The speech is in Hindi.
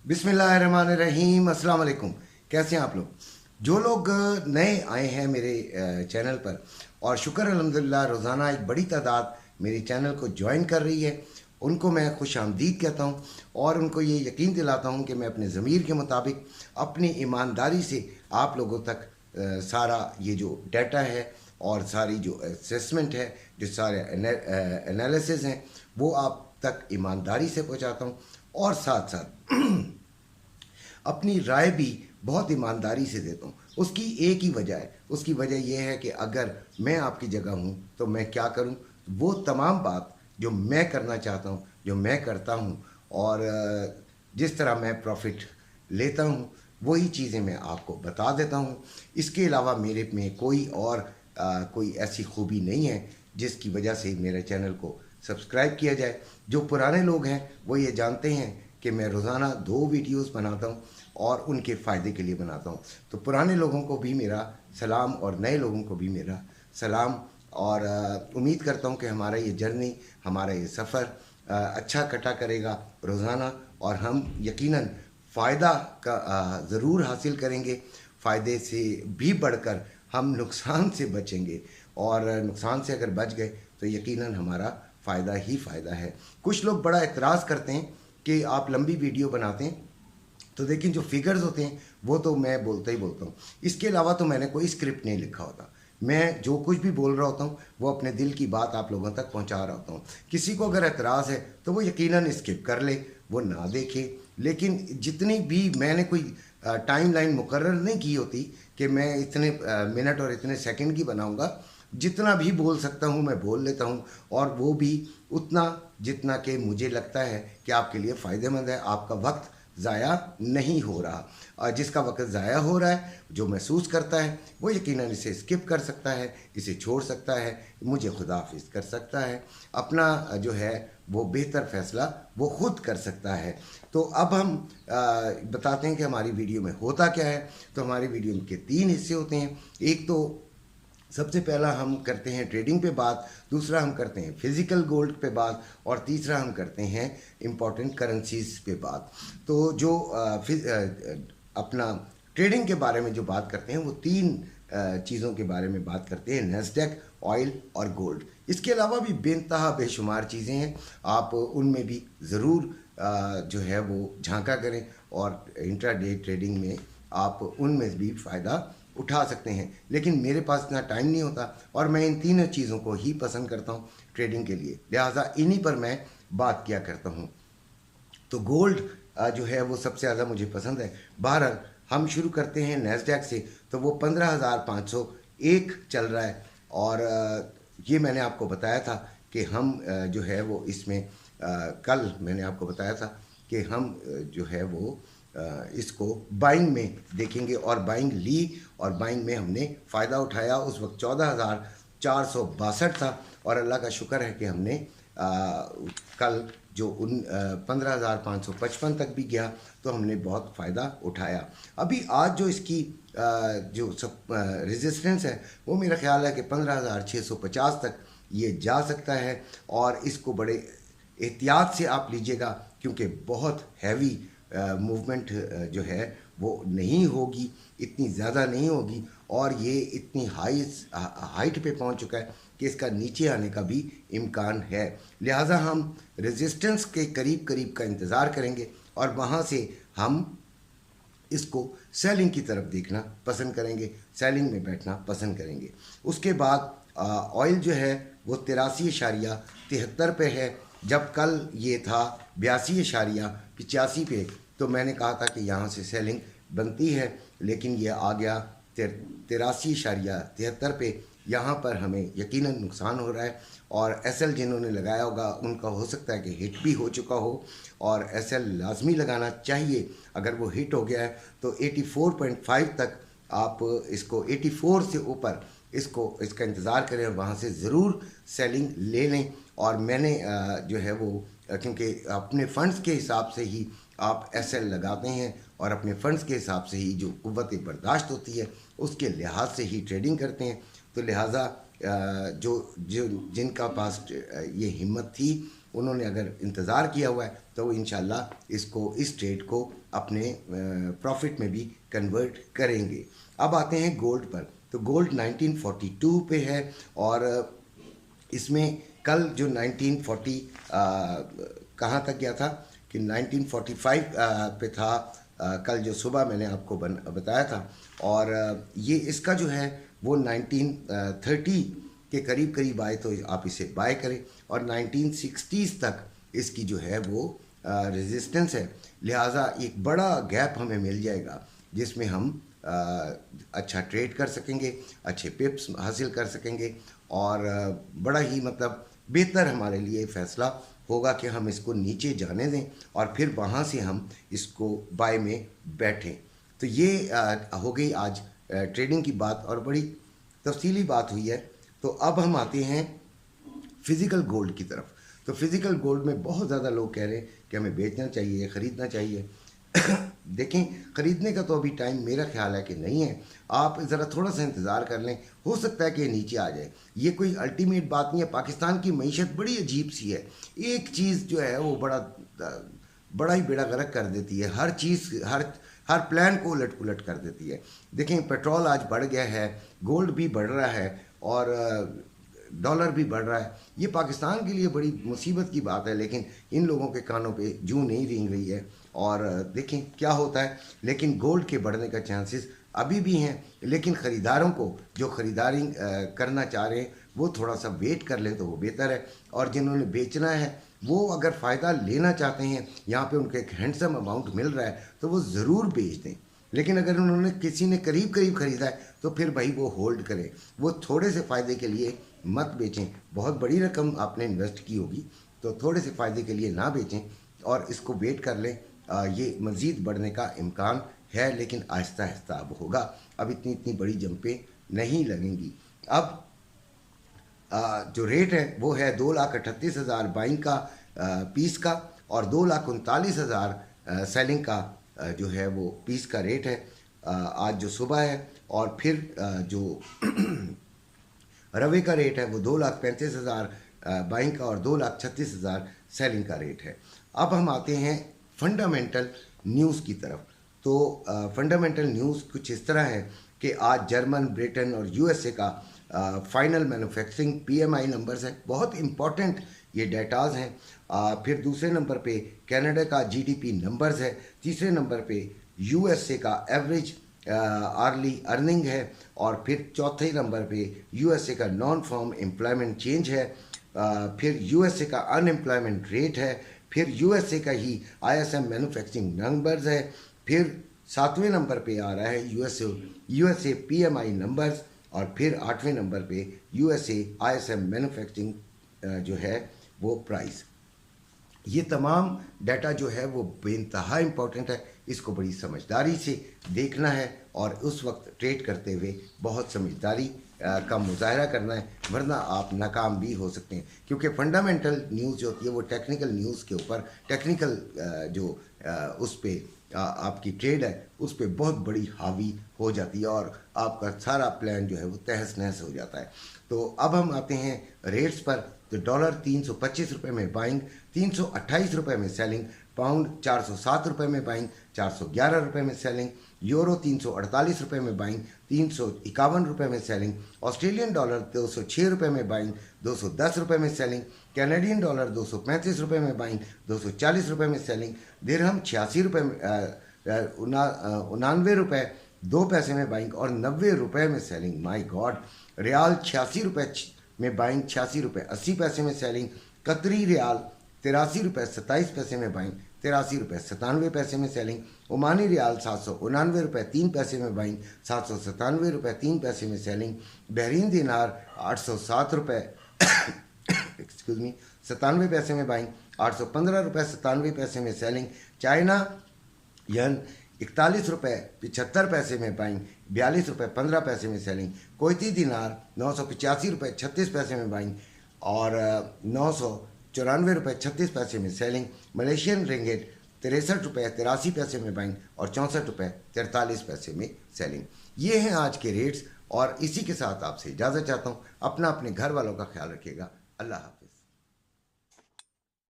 बिस्मिल्लाहिर्रहमानिर्रहीम, अस्सलाम वालेकुम। कैसे हैं आप लोग? जो लोग नए आए हैं मेरे चैनल पर, और शुक्र अल्हम्दुलिल्लाह रोज़ाना एक बड़ी तादाद मेरे चैनल को ज्वाइन कर रही है, उनको मैं खुश आमदीद कहता हूँ और उनको ये यकीन दिलाता हूँ कि मैं अपने ज़मीर के मुताबिक अपनी ईमानदारी से आप लोगों तक सारा ये जो डाटा है और सारी जो असेसमेंट है, जो सारे एनालिसिस हैं, वो आप तक ईमानदारी से पहुँचाता हूँ। और साथ साथ अपनी राय भी बहुत ईमानदारी से देता हूँ। उसकी एक ही वजह है, उसकी वजह यह है कि अगर मैं आपकी जगह हूँ तो मैं क्या करूँ, वो तमाम बात जो मैं करना चाहता हूँ, जो मैं करता हूँ, और जिस तरह मैं प्रॉफिट लेता हूँ, वही चीज़ें मैं आपको बता देता हूँ। इसके अलावा मेरे में कोई ऐसी खूबी नहीं है जिसकी वजह से मेरे चैनल को सब्सक्राइब किया जाए। जो पुराने लोग हैं वो ये जानते हैं कि मैं रोज़ाना 2 वीडियोस बनाता हूँ और उनके फ़ायदे के लिए बनाता हूँ। तो पुराने लोगों को भी मेरा सलाम और नए लोगों को भी मेरा सलाम, और उम्मीद करता हूँ कि हमारा ये जर्नी, हमारा ये सफ़र अच्छा कटा करेगा रोज़ाना, और हम यकीनन फ़ायदा का ज़रूर हासिल करेंगे। फ़ायदे से भी बढ़कर हम नुकसान से बचेंगे, और नुकसान से अगर बच गए तो यकीनन हमारा फ़ायदा ही फ़ायदा है। कुछ लोग बड़ा एतराज़ करते हैं कि आप लंबी वीडियो बनाते हैं, तो लेकिन जो फिगर्स होते हैं वो तो मैं बोलता ही बोलता हूँ। इसके अलावा तो मैंने कोई स्क्रिप्ट नहीं लिखा होता। मैं जो कुछ भी बोल रहा होता हूँ वो अपने दिल की बात आप लोगों तक पहुँचा रहा होता हूँ। किसी को अगर एतराज़ है तो वो यकीनन स्किप कर ले, वो ना देखे। लेकिन जितनी भी मैंने कोई टाइम लाइन मुकर्रर नहीं की होती कि मैं इतने मिनट और इतने सेकंड की बनाऊंगा। जितना भी बोल सकता हूँ मैं बोल लेता हूँ, और वो भी उतना जितना कि मुझे लगता है कि आपके लिए फ़ायदेमंद है, आपका वक्त ज़ाया नहीं हो रहा। और जिसका वक्त ज़ाया हो रहा है, जो महसूस करता है, वो यकीनन इसे स्किप कर सकता है, इसे छोड़ सकता है, मुझे खुदाफिज कर सकता है। अपना जो है वो बेहतर फ़ैसला वो खुद कर सकता है। तो अब हम बताते हैं कि हमारी वीडियो में होता क्या है। तो हमारी वीडियो के 3 हिस्से होते हैं। एक तो सबसे पहला हम करते हैं ट्रेडिंग पे बात, दूसरा हम करते हैं फिज़िकल गोल्ड पे बात, और तीसरा हम करते हैं इम्पोर्टेंट करेंसीज पे बात। तो जो अपना ट्रेडिंग के बारे में जो बात करते हैं वो 3 चीज़ों के बारे में बात करते हैं, नेस्डेक, ऑयल और गोल्ड। इसके अलावा भी बेनतहा बेशुमार चीज़ें हैं, आप उनमें भी ज़रूर जो है वो झांका करें, और इंट्राडे ट्रेडिंग में आप उनमें भी फ़ायदा उठा सकते हैं। लेकिन मेरे पास इतना टाइम नहीं होता, और मैं इन तीनों चीज़ों को ही पसंद करता हूँ ट्रेडिंग के लिए, लिहाजा इन्हीं पर मैं बात किया करता हूँ। तो गोल्ड जो है वो सबसे ज़्यादा मुझे पसंद है। बहरहाल हम शुरू करते हैं नैस्डैक से। तो वो 15,501 चल रहा है, और ये मैंने आपको बताया था कि हम जो है वो इसमें कल मैंने आपको बताया था कि हम जो है वो इसको बाइंग में देखेंगे, और बाइंग ली, और बाइंग में हमने फ़ायदा उठाया। उस वक्त 14,462 था, और अल्लाह का शुक्र है कि हमने कल जो 15,555 तक भी गया, तो हमने बहुत फ़ायदा उठाया। अभी आज जो इसकी जो सब रेजिस्टेंस है, वो मेरा ख्याल है कि 15,650 तक ये जा सकता है, और इसको बड़े एहतियात से आप लीजिएगा, क्योंकि बहुत हैवी मूवमेंट जो है वो नहीं होगी, इतनी ज़्यादा नहीं होगी, और ये इतनी हाइट पे पहुंच चुका है कि इसका नीचे आने का भी इम्कान है। लिहाजा हम रेजिस्टेंस के करीब करीब का इंतज़ार करेंगे, और वहाँ से हम इसको सेलिंग की तरफ देखना पसंद करेंगे, सेलिंग में बैठना पसंद करेंगे। उसके बाद ऑयल जो है वो 83.73 पे है। जब कल ये था 82.85 पे, तो मैंने कहा था कि यहाँ से सेलिंग बनती है, लेकिन ये आ गया 83.73 पे। यहाँ पर हमें यकीनन नुकसान हो रहा है, और एसएल जिन्होंने लगाया होगा उनका हो सकता है कि हिट भी हो चुका हो, और एसएल लाजमी लगाना चाहिए। अगर वो हिट हो गया है तो 84.5 तक आप इसको 84 से ऊपर इसका इंतज़ार करें, और वहाँ से ज़रूर सेलिंग ले लें। और मैंने जो है वो क्योंकि अपने फ़ंड्स के हिसाब से ही आप एसएल लगाते हैं, और अपने फ़ंड्स के हिसाब से ही जो क़ुव्वत बर्दाश्त होती है उसके लिहाज से ही ट्रेडिंग करते हैं। तो लिहाजा जो जो जिनका पास ये हिम्मत थी उन्होंने अगर इंतज़ार किया हुआ है तो वो इंशाल्लाह इसको, इस ट्रेड को अपने प्रॉफिट में भी कन्वर्ट करेंगे। अब आते हैं गोल्ड पर। तो गोल्ड 1942 पे है और इसमें कल जो 1940 कहाँ तक गया था कि 1945 पे था। कल जो सुबह मैंने आपको बताया था और ये इसका जो है वो 1930 के करीब करीब आए तो आप इसे बाय करें और 1960s तक इसकी जो है वो रेजिस्टेंस है। लिहाजा एक बड़ा गैप हमें मिल जाएगा जिसमें हम अच्छा ट्रेड कर सकेंगे, अच्छे पिप्स हासिल कर सकेंगे और बड़ा ही मतलब बेहतर हमारे लिए फैसला होगा कि हम इसको नीचे जाने दें और फिर वहाँ से हम इसको बाय में बैठें। तो ये हो गई आज ट्रेडिंग की बात और बड़ी तफसीली बात हुई है। तो अब हम आते हैं फ़िज़िकल गोल्ड की तरफ। तो फ़िज़िकल गोल्ड में बहुत ज़्यादा लोग कह रहे हैं कि हमें बेचना चाहिए, ख़रीदना चाहिए। देखें, ख़रीदने का तो अभी टाइम मेरा ख्याल है कि नहीं है। आप ज़रा थोड़ा सा इंतज़ार कर लें, हो सकता है कि नीचे आ जाए। ये कोई अल्टीमेट बात नहीं है। पाकिस्तान की मईशत बड़ी अजीब सी है। एक चीज़ जो है वो बड़ा ही बेड़ा गर्क कर देती है। हर चीज़ हर प्लान को उलट पुलट कर देती है। देखें, पेट्रोल आज बढ़ गया है, गोल्ड भी बढ़ रहा है और डॉलर भी बढ़ रहा है। ये पाकिस्तान के लिए बड़ी मुसीबत की बात है, लेकिन इन लोगों के कानों पे जूं नहीं रेंग रही है और देखें क्या होता है। लेकिन गोल्ड के बढ़ने का चांसेस अभी भी हैं, लेकिन ख़रीदारों को जो ख़रीदारी करना चाह रहे हैं वो थोड़ा सा वेट कर लें तो वो बेहतर है। और जिन्होंने बेचना है वो अगर फ़ायदा लेना चाहते हैं, यहाँ पे उनको एक हैंडसम अमाउंट मिल रहा है तो वो ज़रूर बेच दें। लेकिन अगर उन्होंने किसी ने करीब करीब ख़रीदा है तो फिर भाई वो होल्ड करें, वो थोड़े से फ़ायदे के लिए मत बेचें। बहुत बड़ी रकम आपने इन्वेस्ट की होगी तो थोड़े से फ़ायदे के लिए ना बेचें और इसको वेट कर लें। ये मज़ीद बढ़ने का इम्कान है, लेकिन आहिस्ता आहिस्ता अब होगा। अब इतनी बड़ी जंपें नहीं लगेंगी। अब जो रेट है वो है 2,38,000 बाइंग का पीस का और 2,39,000 सेलिंग का जो है वो पीस का रेट है आज जो सुबह है। और फिर जो रवे का रेट है वो 2,35,000 बाइंग का और 2,36,000 सेलिंग का रेट है। अब हम आते हैं फंडामेंटल न्यूज़ की तरफ। तो फंडामेंटल न्यूज़ कुछ इस तरह है कि आज जर्मन, ब्रिटेन और यूएसए का फाइनल मैन्युफैक्चरिंग पीएमआई नंबर्स हैं। बहुत इंपॉर्टेंट ये डेटाज हैं। फिर दूसरे नंबर पे कनाडा का जीडीपी नंबर्स है। तीसरे नंबर पे यूएसए का एवरेज आर्ली अर्निंग है और फिर चौथे नंबर पे यूएसए का नॉन फॉर्म एम्प्लॉयमेंट चेंज है। फिर यूएसए का अनएम्प्लॉयमेंट रेट है। फिर यूएसए का ही आईएसएम मैन्युफैक्चरिंग नंबर्स है। फिर सातवें नंबर पे आ रहा है यूएसए पीएमआई नंबर्स और फिर आठवें नंबर पे यूएसए आईएसएम मैन्युफैक्चरिंग जो है वो प्राइस। ये तमाम डाटा जो है वो बेइंतहा इम्पोर्टेंट है। इसको बड़ी समझदारी से देखना है और उस वक्त ट्रेड करते हुए बहुत समझदारी का मुजाहरा करना है, वरना आप नाकाम भी हो सकते हैं। क्योंकि फंडामेंटल न्यूज़ जो होती है वो टेक्निकल न्यूज़ के ऊपर, टेक्निकल जो उस पर आपकी ट्रेड है उस पर बहुत बड़ी हावी हो जाती है और आपका सारा प्लान जो है वो तहस नहस हो जाता है। तो अब हम आते हैं रेट्स पर। तो डॉलर 325 रुपये में बाइंग, 328 रुपये में सेलिंग। पाउंड 407 रुपये में बाइंग, 411 रुपये में सेलिंग। यूरो 348 रुपये में बाइंग, 351 रुपये में सेलिंग। ऑस्ट्रेलियन डॉलर 206 रुपये में बाइंग, 210 रुपये में सेलिंग। कैनेडियन डॉलर 235 रुपये में बाइंग, 240 रुपये में सेलिंग। दिरहम 86 रुपये में 99 रुपये 2 पैसे में बाइंग और 90 रुपये में सेलिंग। My God. रियाल 86 रुपये में बाइंग, 86 रुपये 80 पैसे में सेलिंग। कतरी रियाल 83 रुपये 27 पैसे में बाइंग, 83 रुपये 97 पैसे में सेलिंग। ओमानी रियाल 799 रुपये 3 पैसे में बाइंग, 797 रुपये 3 पैसे में सेलिंग। बहरीन दिनार 807 रुपये एक्सक्यूज़ मी 97 पैसे में बाइंग, 815 रुपये 97 पैसे में सेलिंग। चाइना यन 41 रुपये 75 पैसे में बाइंग, 42 रुपये 15 पैसे में सेलिंग। कोयती दिनार 985 रुपये 36 पैसे में बाइंग और 994 रुपये 36 पैसे में सेलिंग। मलेशियन रिंगिट 63 रुपये 83 पैसे में बाइंग और 64 रुपये 43 पैसे में सेलिंग। ये हैं आज के रेट्स और इसी के साथ आपसे इजाज़त चाहता हूँ। अपने घर वालों का ख्याल रखिएगा। अल्लाह हाफ़िज़।